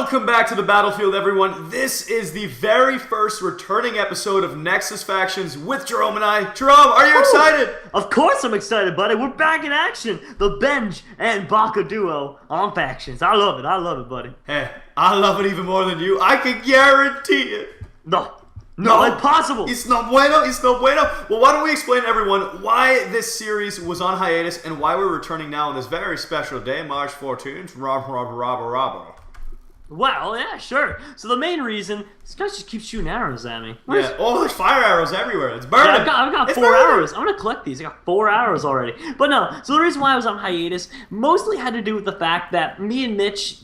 Welcome back to the battlefield, everyone. This is the very first returning episode of Nexus Factions with Jerome and I. Jerome, are you excited? Of course I'm excited, buddy. We're back in action. The Benj and Baka duo on Factions. I love it, buddy. Hey, I love it even more than you. I can guarantee it. No, impossible. It's no bueno. Well, why don't we explain to everyone why this series was on hiatus and why we're returning now on this very special day, March 14th. Robber. Well, yeah, sure. So the main reason, this guy just keeps shooting arrows at me. Yeah. Oh, there's fire arrows everywhere. It's burning. Yeah, I've got 4 arrows. I'm gonna collect these. I got 4 arrows already. But no, so the reason why I was on hiatus mostly had to do with the fact that me and Mitch,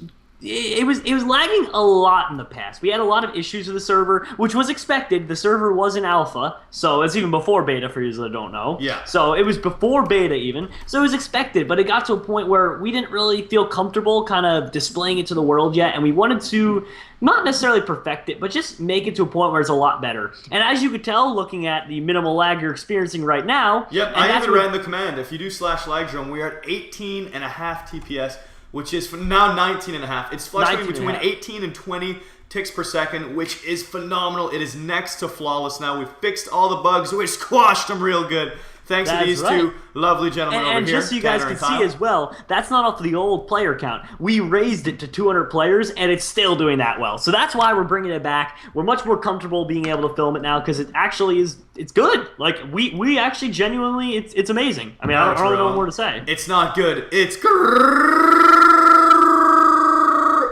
it was lagging a lot in the past. We had a lot of issues with the server, which was expected. The server was in alpha, so it's even before beta for you that don't know. Yeah. So it was before beta even, so it was expected, but it got to a point where we didn't really feel comfortable kind of displaying it to the world yet, and we wanted to not necessarily perfect it, but just make it to a point where it's a lot better. And as you could tell, looking at the minimal lag you're experiencing right now... Yep, I even ran the command. If you do /lag drone, we are at 18.5 TPS, which is now 19.5. It's fluctuating between 18 and 20 ticks per second, which is phenomenal. It is next to flawless now. We've fixed all the bugs. We squashed them real good. Thanks to these two lovely gentlemen over here. And just so you guys can see as well, that's not off the old player count. We raised it to 200 players, and it's still doing that well. So that's why we're bringing it back. We're much more comfortable being able to film it now because it actually is. It's good. Like we actually genuinely, it's amazing. I mean, I don't really know what more to say. It's not good. It's good.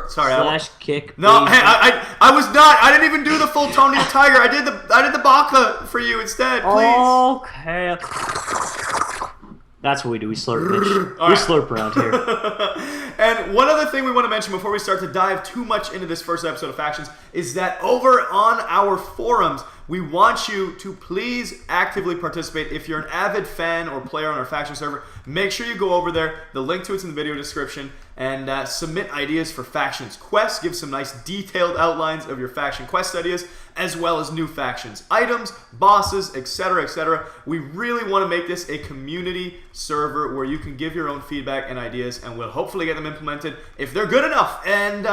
Sorry, kick. No, hey, I was not. I didn't even do the full Tony the Tiger. I did the Baka for you instead. Please. Okay. That's what we do. We slurp, Mitch. We slurp around here. And one other thing we want to mention before we start to dive too much into this first episode of Factions is that over on our forums, we want you to please actively participate. If you're an avid fan or player on our faction server, make sure you go over there. The link to it's in the video description. And submit ideas for factions quests. Give some nice detailed outlines of your faction quest ideas, as well as new factions items, bosses, etc., etc. We really want to make this a community server where you can give your own feedback and ideas, and we'll hopefully get them implemented if they're good enough. And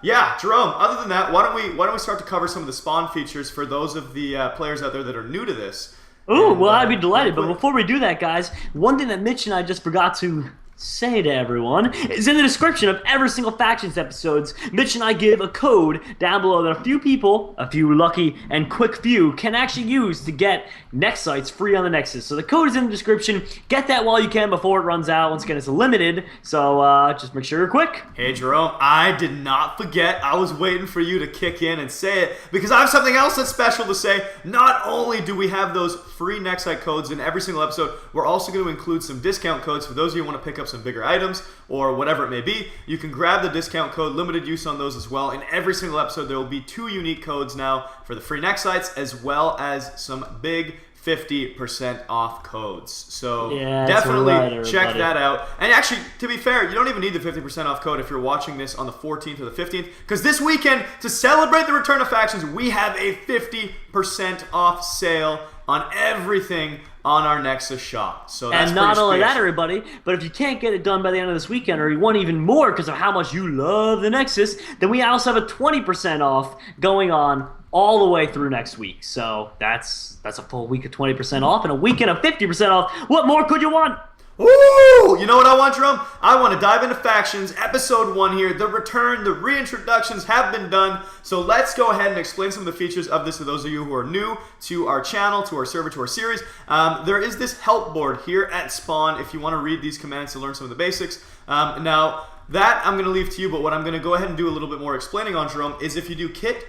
yeah, Jerome. Other than that, why don't we start to cover some of the spawn features for those of the players out there that are new to this? Ooh, well, I'd be delighted. But before we do that, guys, one thing that Mitch and I just forgot to say to everyone is in the description of every single Factions episodes. Mitch and I give a code down below that a few people, a few lucky and quick few, can actually use to get Nex sites free on the Nexus. So the code is in the description. Get that while you can before it runs out. Once again, it's limited, so just make sure you're quick. Hey Jerome, I did not forget. I was waiting for you to kick in and say it because I have something else that's special to say. Not only do we have those free Nex site codes in every single episode, we're also going to include some discount codes for those of you who want to pick up some bigger items or whatever it may be. You can grab the discount code, limited use on those as well. In every single episode there will be 2 unique codes now for the free Nex sites, as well as some big 50% off codes. So definitely check that out. And actually, to be fair, you don't even need the 50% off code if you're watching this on the 14th or the 15th, because this weekend, to celebrate the return of Factions, we have a 50% off sale on everything on our Nexus shop. So that's and not only that, everybody, but if you can't get it done by the end of this weekend, or you want even more because of how much you love the Nexus, then we also have a 20% off going on all the way through next week. So that's a full week of 20% off and a weekend of 50% off. What more could you want? Ooh, you know what I want, Jerome? I want to dive into Factions, episode 1 here. The return, the reintroductions have been done. So let's go ahead and explain some of the features of this to those of you who are new to our channel, to our server, to our series. There is this help board here at spawn if you want to read these commands to learn some of the basics. Now, that I'm going to leave to you, but what I'm going to go ahead and do a little bit more explaining on, Jerome, is if you do kit,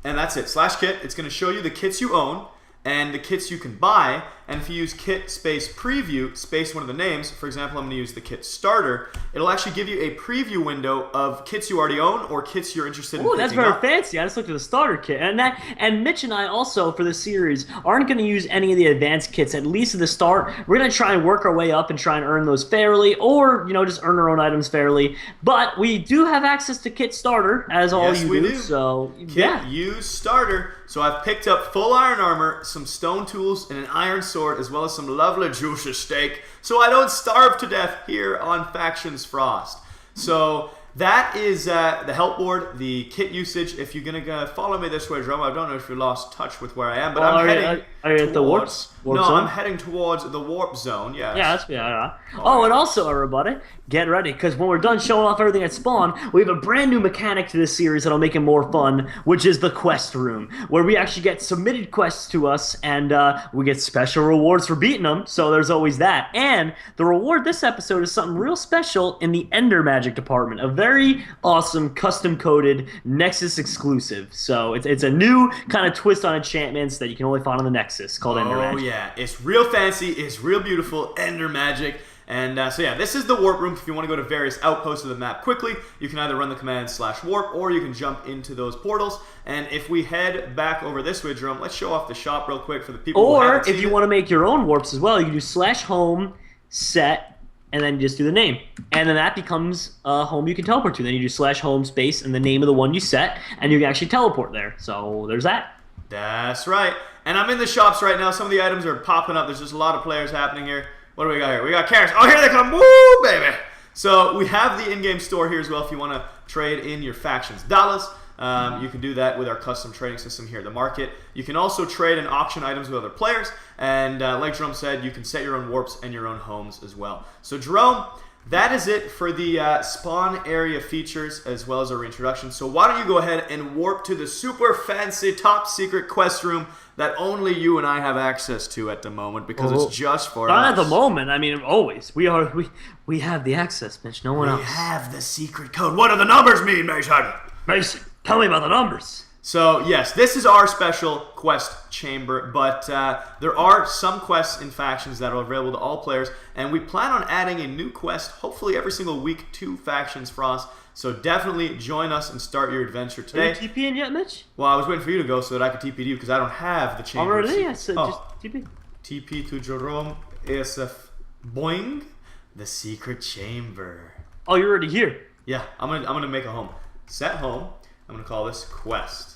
and that's it, /kit, it's going to show you the kits you own and the kits you can buy. And if you use kit space preview space one of the names, for example, I'm going to use the kit starter, it'll actually give you a preview window of kits you already own or kits you're interested in picking up. That's very fancy. I just looked at the starter kit. And Mitch and I also, for this series, aren't going to use any of the advanced kits, at least at the start. We're going to try and work our way up and try and earn those fairly, or, you know, just earn our own items fairly. But we do have access to kit starter, as all you do. So, kit use starter. So I've picked up full iron armor, some stone tools, and an iron sword, as well as some lovely juicy steak, so I don't starve to death here on Factions Frost. So that is the help board, the kit usage. If you're gonna follow me this way, Jerome, I don't know if you lost touch with where I am, but I'm heading. Are you at the warp No, zone? I'm heading towards the warp zone. Yes. Yeah, that's yeah. Oh, and also, everybody, get ready, because when we're done showing off everything at spawn, we have a brand new mechanic to this series that'll make it more fun, which is the quest room, where we actually get submitted quests to us, and we get special rewards for beating them. So there's always that. And the reward this episode is something real special in the Ender Magic department, a very awesome custom-coded Nexus exclusive. So it's a new kind of twist on enchantments that you can only find on the Nexus called Ender Magic. Oh yeah, it's real fancy, it's real beautiful, Ender Magic. And so yeah, this is the warp room. If you want to go to various outposts of the map quickly, you can either run the command /warp, or you can jump into those portals. And if we head back over this way, Jerome, let's show off the shop real quick for the people who haven't seen it. Or if you want to make your own warps as well, you can do /home set, and then you just do the name. And then that becomes a home you can teleport to. Then you do /home space and the name of the one you set, and you can actually teleport there. So there's that. That's right. And I'm in the shops right now. Some of the items are popping up. There's just a lot of players happening here. What do we got here? We got carrots. Oh, here they come. Woo, baby. So we have the in-game store here as well if you want to trade in your factions dollars. You can do that with our custom trading system here at the market. You can also trade and auction items with other players. And like Jerome said, you can set your own warps and your own homes as well. So Jerome, that is it for the spawn area features as well as our reintroduction. So why don't you go ahead and warp to the super fancy top secret quest room that only you and I have access to at the moment because it's just for us. Not at the moment. I mean, always. We have the access, Mitch. No one else. We have the secret code. What do the numbers mean, Mason? Mason, tell me about the numbers. So, yes, this is our special quest chamber, but there are some quests in factions that are available to all players, and we plan on adding a new quest, hopefully every single week, to Factions Frost. So definitely join us and start your adventure today. Are you TPing yet, Mitch? Well, I was waiting for you to go so that I could TP to you because I don't have the chamber. Already? Yes, just TP. TP to Jerome ASF Boing, the secret chamber. Oh, you're already here. Yeah, I'm gonna make a home. Set home. I'm gonna call this quest.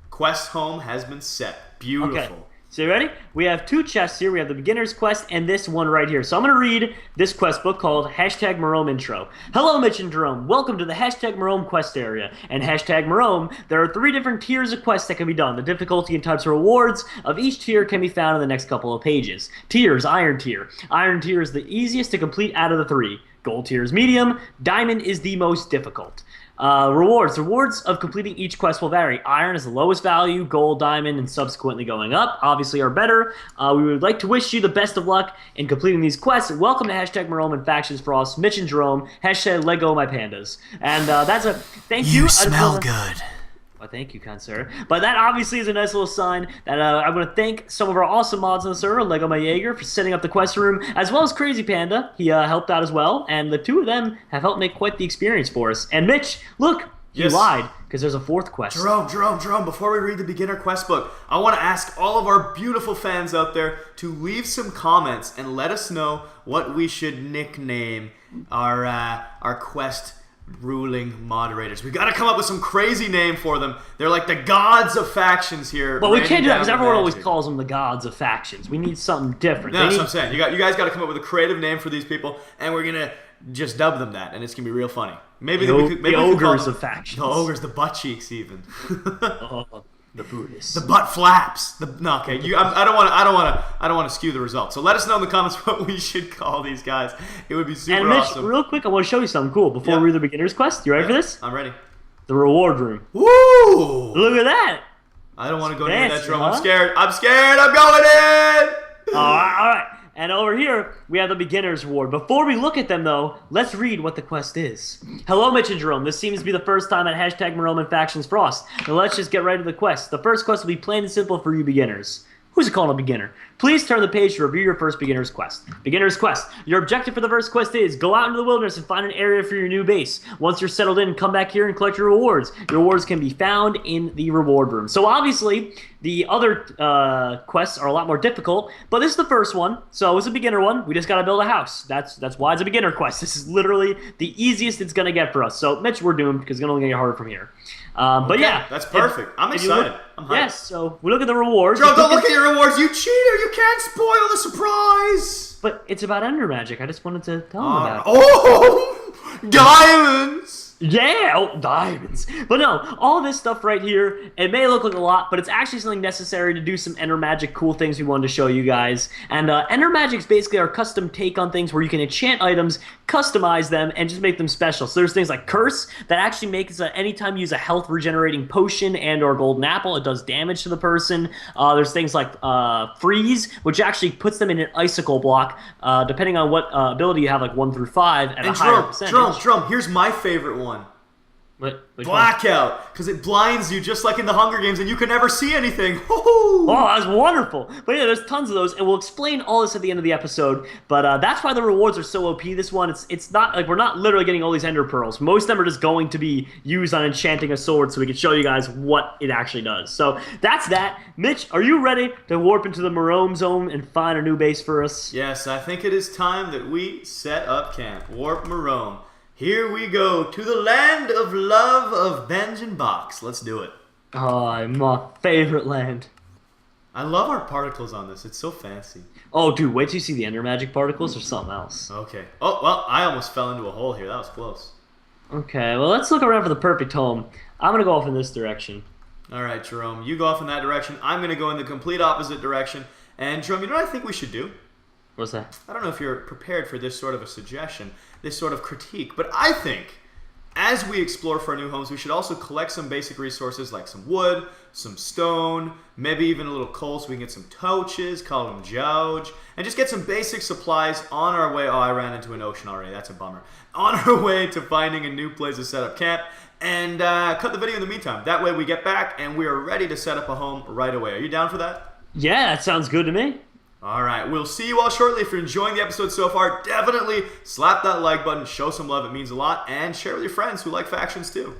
Quest home has been set. Beautiful. Okay. So you ready? We have two chests here. We have the beginner's quest and this one right here. So I'm going to read this quest book called #Marome Intro. Hello, Mitch and Jerome. Welcome to the #Marome quest area. And #Marome, there are 3 different tiers of quests that can be done. The difficulty and types of rewards of each tier can be found in the next couple of pages. Tiers, Iron tier. Iron tier is the easiest to complete out of the 3. Gold tier is medium. Diamond is the most difficult. Rewards. The rewards of completing each quest will vary. Iron is the lowest value, gold, diamond, and subsequently going up, obviously are better. We would like to wish you the best of luck in completing these quests. Welcome to #Marome and Factions Frost, Mitch and Jerome, #Lego my pandas. And that's a thank you. You smell good. Well, thank you, kind sir. But that obviously is a nice little sign that I want to thank some of our awesome mods on the server, Lego My Jaeger, for setting up the quest room, as well as Crazy Panda. He helped out as well, and the 2 of them have helped make quite the experience for us. And Mitch, look, you lied, because there's a 4th quest. Jerome, before we read the beginner quest book, I want to ask all of our beautiful fans out there to leave some comments and let us know what we should nickname our quest ruling moderators. We got to come up with some crazy name for them. They're like the gods of factions here. Well, we can't do that because everyone always calls them the gods of factions. We need something different. No, that's what I'm saying. You guys got to come up with a creative name for these people, and we're gonna just dub them that, and it's gonna be real funny. Maybe the ogres of factions. The ogres, the butt cheeks, even. The Buddhists. The butt flaps. Okay. I don't want to skew the results. So let us know in the comments what we should call these guys. It would be super and Mitch, awesome. Real quick, I want to show you something cool before we read the beginner's quest. You ready for this? I'm ready. The reward room. Woo! Look at that. I don't want to go near that drum. I'm scared. I'm going in. All right. And over here, we have the beginner's reward. Before we look at them, though, let's read what the quest is. Hello, Mitch and Jerome. This seems to be the first time at #Marome and Factions Frost. Now let's just get right to the quest. The first quest will be plain and simple for you beginners. Who's it called a beginner? Please turn the page to review your first beginner's quest. Beginner's quest. Your objective for the first quest is go out into the wilderness and find an area for your new base. Once you're settled in, come back here and collect your rewards. Your rewards can be found in the reward room. So obviously, the other quests are a lot more difficult, but this is the first one, so it's a beginner one. We just gotta build a house. That's why it's a beginner quest. This is literally the easiest it's gonna get for us. So Mitch, we're doomed because it's gonna only get harder from here. But yeah, that's perfect. I'm excited. I'm hyped. Yes, so we look at the rewards. Joe, don't look at your rewards, you cheater! You can't spoil the surprise! But it's about Ender Magic. I just wanted to tell them about it. Oh! Diamonds! Yeah, oh, diamonds. But no, all this stuff right here, it may look like a lot, but it's actually something necessary to do some Ender Magic cool things we wanted to show you guys. And Ender Magic's basically our custom take on things where you can enchant items, customize them, and just make them special. So there's things like Curse that actually makes anytime you use a health regenerating potion and or golden apple, it does damage to the person. There's things like Freeze, which actually puts them in an icicle block, depending on what ability you have, like 1 through 5, at a higher percentage. Drum, here's my favorite one. Which Blackout, because it blinds you just like in the Hunger Games, and you can never see anything. Oh, that's wonderful. But yeah, there's tons of those, and we'll explain all this at the end of the episode. But that's why the rewards are so OP. This one, it's not like we're not literally getting all these Ender Pearls. Most of them are just going to be used on enchanting a sword, so we can show you guys what it actually does. So that's that. Mitch, are you ready to warp into the Marome Zone and find a new base for us? Yes, I think it is time that we set up camp. Warp Marome. Here we go to the land of love of Benj and Box. Let's do it. Oh, my favorite land. I love our particles on this. It's so fancy. Oh, dude, wait till you see the Ender Magic particles or something else. Okay. Oh, well, I almost fell into a hole here. That was close. Okay, well, let's look around for the perfect home. I'm going to go off in this direction. All right, Jerome. You go off in that direction. I'm going to go in the complete opposite direction. And, Jerome, you know what I think we should do? What's that? I don't know if you're prepared for this sort of a suggestion, this sort of critique, but I think as we explore for our new homes, we should also collect some basic resources like some wood, some stone, maybe even a little coal so we can get some torches, call them Joj, and just get some basic supplies on our way. Oh, I ran into an ocean already. That's a bummer. On our way to finding a new place to set up camp, and cut the video in the meantime. That way we get back and we are ready to set up a home right away. Are you down for that? Yeah, that sounds good to me. All right, we'll see you all shortly. If you're enjoying the episode so far, definitely slap that like button, show some love, it means a lot, and share with your friends who like factions too.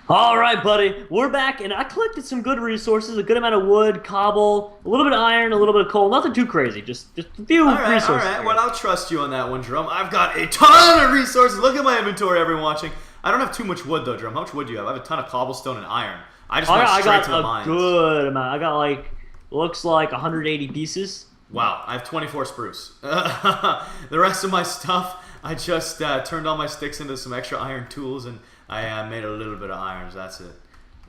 All right, buddy, we're back, and I collected some good resources, a good amount of wood, cobble, a little bit of iron, a little bit of coal, nothing too crazy, just a few resources. All right, well, I'll trust you on that one, Drum. I've got a ton of resources. Look at my inventory, everyone watching. I don't have too much wood, though, Drum. How much wood do you have? I have a ton of cobblestone and iron. I just went straight to the mines. I got a good amount. I got, like, looks like 180 pieces. Wow, I have 24 spruce. The rest of my stuff, I just turned all my sticks into some extra iron tools, and I made a little bit of irons. That's it.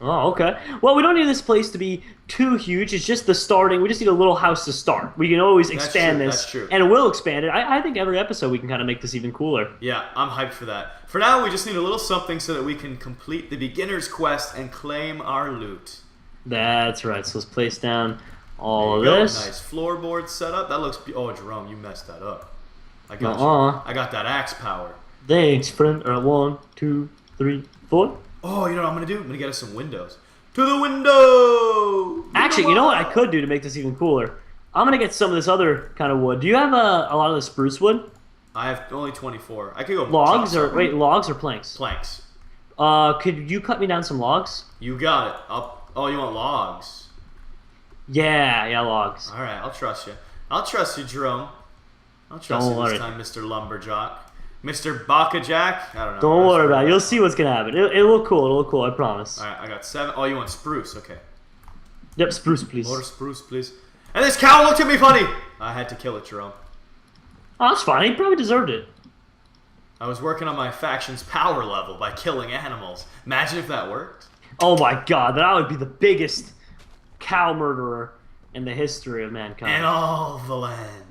Oh, okay. Well, we don't need this place to be too huge. It's just the starting. We just need a little house to start. We can always expand this. That's true. And we'll expand it. I think every episode we can kind of make this even cooler. Yeah, I'm hyped for that. For now, we just need a little something so that we can complete the beginner's quest and claim our loot. That's right. So let's place down all of There you this. go. Nice floorboard setup. That looks... Oh, Jerome, you messed that up. I got you. I got that axe power. Thanks, friend. All right, 1, 2, 3, 4. Oh, you know what I'm going to do? I'm going to get us some windows. To the window! Actually, you know what I could do to make this even cooler? I'm going to get some of this other kind of wood. Do you have a lot of the spruce wood? I have only 24. I could go... Logs or... Wait, logs or planks? Planks. Could you cut me down some logs? You got it. Oh, you want logs? Yeah, logs. All right, I'll trust you. I'll trust you, Jerome. I'll trust you this time, Mr. Lumberjack. Mr. Baka-Jack? I don't know. Don't worry about it. You'll see what's going to happen. It'll look cool. It'll look cool, I promise. All right, I got 7. Oh, you want spruce. Okay. Yep, spruce, please. More spruce, please. And this cow looked at me funny! I had to kill it, Jerome. Oh, that's fine. He probably deserved it. I was working on my faction's power level by killing animals. Imagine if that worked. Oh my god, that would be the biggest cow murderer in the history of mankind. And all the land.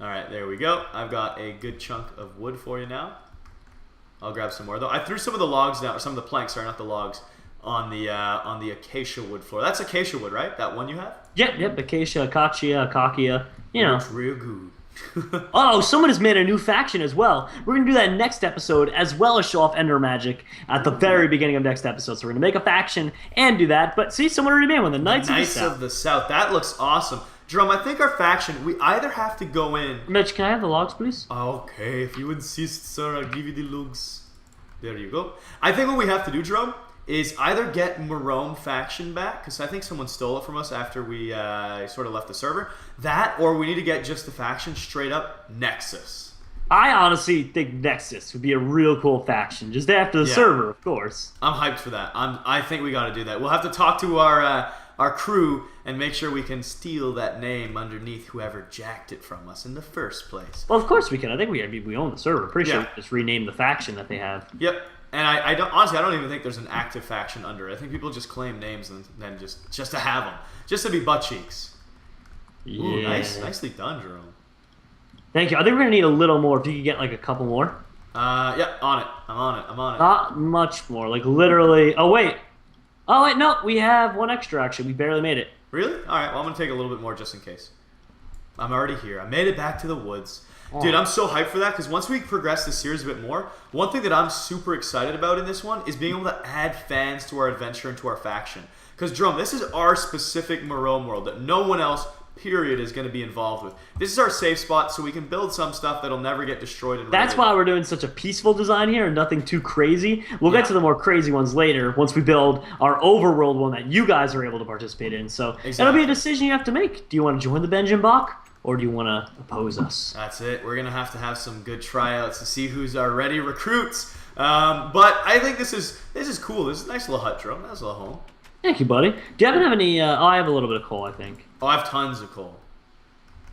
Alright, there we go. I've got a good chunk of wood for you now. I'll grab some more, though. I threw some of the logs down, or some of the planks, sorry, not the logs, on the acacia wood floor. That's acacia wood, right? That one you have? Yep, acacia, acacia, you know. Looks real good. Oh, someone has made a new faction as well. We're going to do that next episode, as well as show off Ender Magic at the very beginning of next episode. So we're going to make a faction and do that. But see, someone already made one. The Knights of the South. That looks awesome. Jerome, I think our faction, we either have to go in... Mitch, can I have the logs, please? Okay, if you insist, sir, I'll give you the logs. There you go. I think what we have to do, Jerome, is either get Marome faction back, because I think someone stole it from us after we sort of left the server. That, or we need to get just the faction straight up Nexus. I honestly think Nexus would be a real cool faction, just after the server, of course. I'm hyped for that. I think we got to do that. We'll have to talk to our our crew and make sure we can steal that name underneath whoever jacked it from us in the first place. Well, of course we can. I think we own the server. Pretty sure Yeah. we just rename the faction that they have. Yep. And I don't honestly, I don't even think there's an active faction under it. I think people just claim names and then just to have them, just to be butt cheeks. Yeah. Ooh, nicely done, Jerome. Thank you. I think we're gonna need a little more. If you could get like a couple more. Yeah, on it. I'm on it. Not much more. Like literally. Oh wait. No. We have one extra. Actually, we barely made it. Really? All right. Well, I'm gonna take a little bit more just in case. I'm already here. I made it back to the woods. Dude, I'm so hyped for that because once we progress this series a bit more, one thing that I'm super excited about in this one is being able to add fans to our adventure and to our faction. Because, Jerome, this is our specific Marome world that no one else, period, is going to be involved with. This is our safe spot so we can build some stuff that'll never get destroyed and That's why we're doing such a peaceful design here and nothing too crazy. We'll get to the more crazy ones later once we build our overworld one that you guys are able to participate in. So That'll be a decision you have to make. Do you want to join the Benjamin or do you want to oppose us? That's it. We're going to have some good tryouts to see who's our ready recruits. But I think this is cool. This is a nice little hut, Jerome. Nice little home. Thank you, buddy. Do you happen to have any... I have a little bit of coal, I think. Oh, I have tons of coal.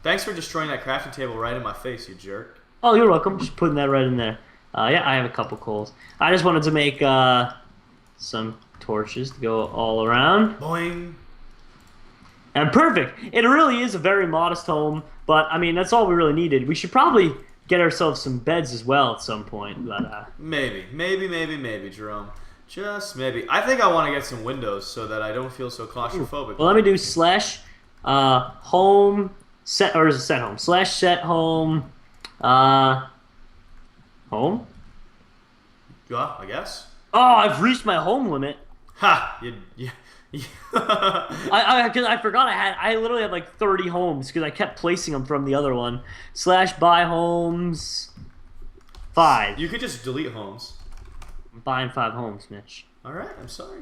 Thanks for destroying that crafting table right in my face, you jerk. Oh, you're welcome. Just putting that right in there. Yeah, I have a couple coals. I just wanted to make some torches to go all around. Boing. And perfect. It really is a very modest home, but I mean that's all we really needed. We should probably get ourselves some beds as well at some point. But maybe, Jerome. Just maybe. I think I want to get some windows so that I don't feel so claustrophobic. Well, let me do /home set or is it set home /set home home. Yeah, I guess. Oh, I've reached my home limit. Ha! I forgot I literally had like 30 homes because I kept placing them from the other one. /buy homes 5. You could just delete homes. I'm buying 5 homes, Mitch. All right, I'm sorry.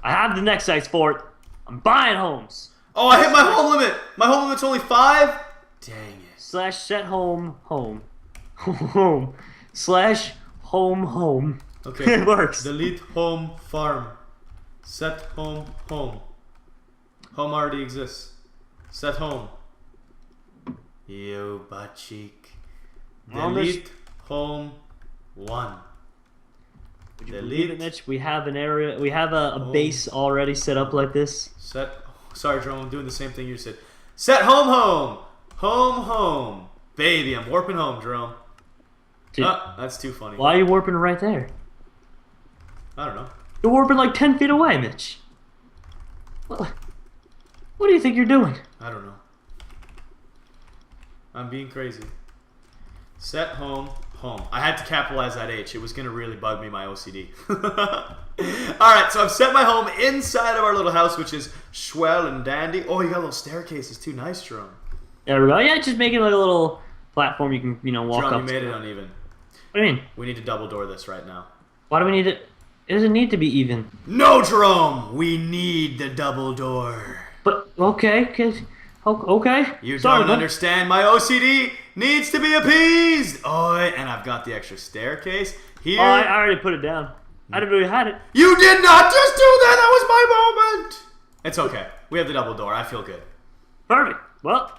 I have the next size for it. I'm buying homes. Oh, I hit my home limit. My home limit's only 5. Dang it. /set home home home /home. Okay. It works. Delete home farm. Set home home. Home already exists. Set home. You butt cheek. Delete home 1. Would you believe it, Mitch? We have an area. We have a base already set up like this. Sorry, Jerome. I'm doing the same thing you said. Set home home. Home. Baby, I'm warping home, Jerome. Dude, that's too funny. why are you warping right there? I don't know. You're warping like 10 feet away, Mitch. What do you think you're doing? I don't know. I'm being crazy. Set home. I had to capitalize that H. It was going to really bug me, my OCD. Alright, so I've set my home inside of our little house, which is swell and dandy. Oh, you got little staircases too. Nice, Jerome. There we go. Yeah, just making like a little platform you can, walk Jerome, up you made to. it uneven. What do you mean? We need to double door this right now. Why do we need it? It doesn't need to be even. No, Jerome! We need the double door. But, okay. Okay. You don't understand. My OCD needs to be appeased. Oh, and I've got the extra staircase here. Oh, I already put it down. I didn't really had it. You did not just do that. That was my moment. It's okay. We have the double door. I feel good. Perfect. Well,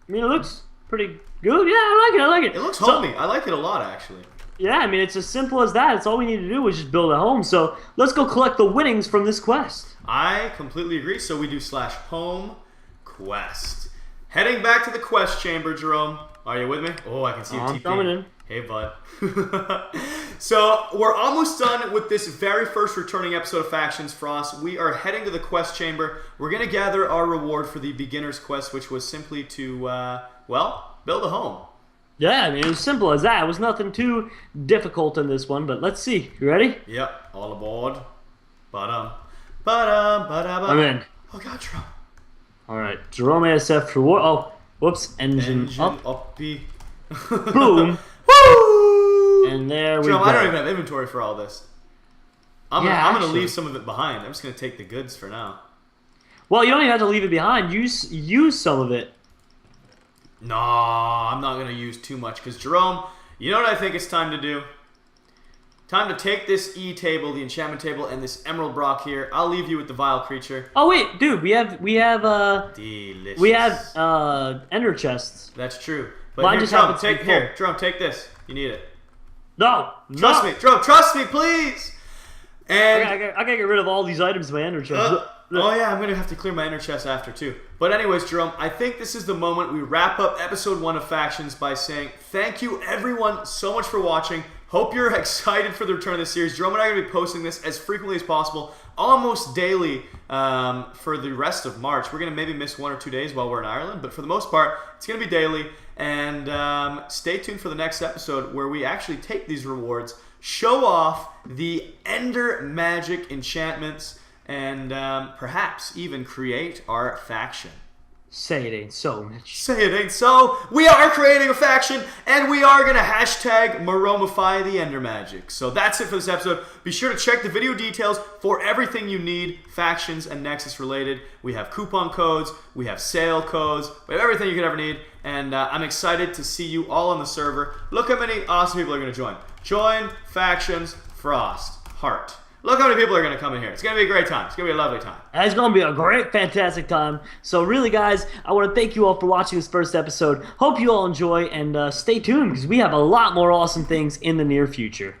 I mean, it looks pretty good. Yeah, I like it. It looks homey. I like it a lot, actually. Yeah, I mean, it's as simple as that. It's all we need to do is just build a home. So let's go collect the winnings from this quest. I completely agree. So we do /home quest. Heading back to the quest chamber, Jerome. Are you with me? Oh, I can see you I'm TP. coming in. Hey, bud. So we're almost done with this very first returning episode of Factions Frost. We are heading to the quest chamber. We're going to gather our reward for the beginner's quest, which was simply to, build a home. Yeah, I mean, it was simple as that. It was nothing too difficult in this one, but let's see. You ready? Yep, all aboard. I'm in. Oh, God, Jerome. All right, Jerome ASF for war. Oh, whoops, engine up. Uppy. Boom. Woo! And there we Jerome, go. I don't even have inventory for all this. I'm gonna leave some of it behind. I'm just gonna take the goods for now. Well, you don't even have to leave it behind. Use some of it. No, I'm not gonna use too much because Jerome, you know what I think it's time to do? Time to take this E table, the enchantment table, and this emerald block here. I'll leave you with the vile creature. Oh wait, dude, we have Delicious. we have ender chests. That's true. But Mine here, just Jerome, happens to be full. Jerome, take this. You need it. No, Trust me, Jerome. Trust me, please. And I gotta get rid of all these items in my ender chest. oh yeah, I'm gonna have to clear my inner chest after too. But anyways, Jerome, I think this is the moment we wrap up episode 1 of Factions by saying thank you everyone so much for watching. Hope you're excited for the return of this series. Jerome and I are gonna be posting this as frequently as possible, almost daily for the rest of March. We're gonna maybe miss 1 or 2 days while we're in Ireland, but for the most part, it's gonna be daily. And stay tuned for the next episode where we actually take these rewards, show off the Ender Magic enchantments, and perhaps even create our faction. Say it ain't so, Mitch. Say it ain't so. We are creating a faction, and we are going to hashtag Moromify the Ender Magic. So that's it for this episode. Be sure to check the video details for everything you need, factions and Nexus related. We have coupon codes, we have sale codes, we have everything you could ever need. And I'm excited to see you all on the server. Look how many awesome people are going to join. Join Factions Frost Heart. Look how many people are going to come in here. It's going to be a great time. It's going to be a lovely time. It's going to be a great, fantastic time. So really, guys, I want to thank you all for watching this first episode. Hope you all enjoy, and stay tuned because we have a lot more awesome things in the near future.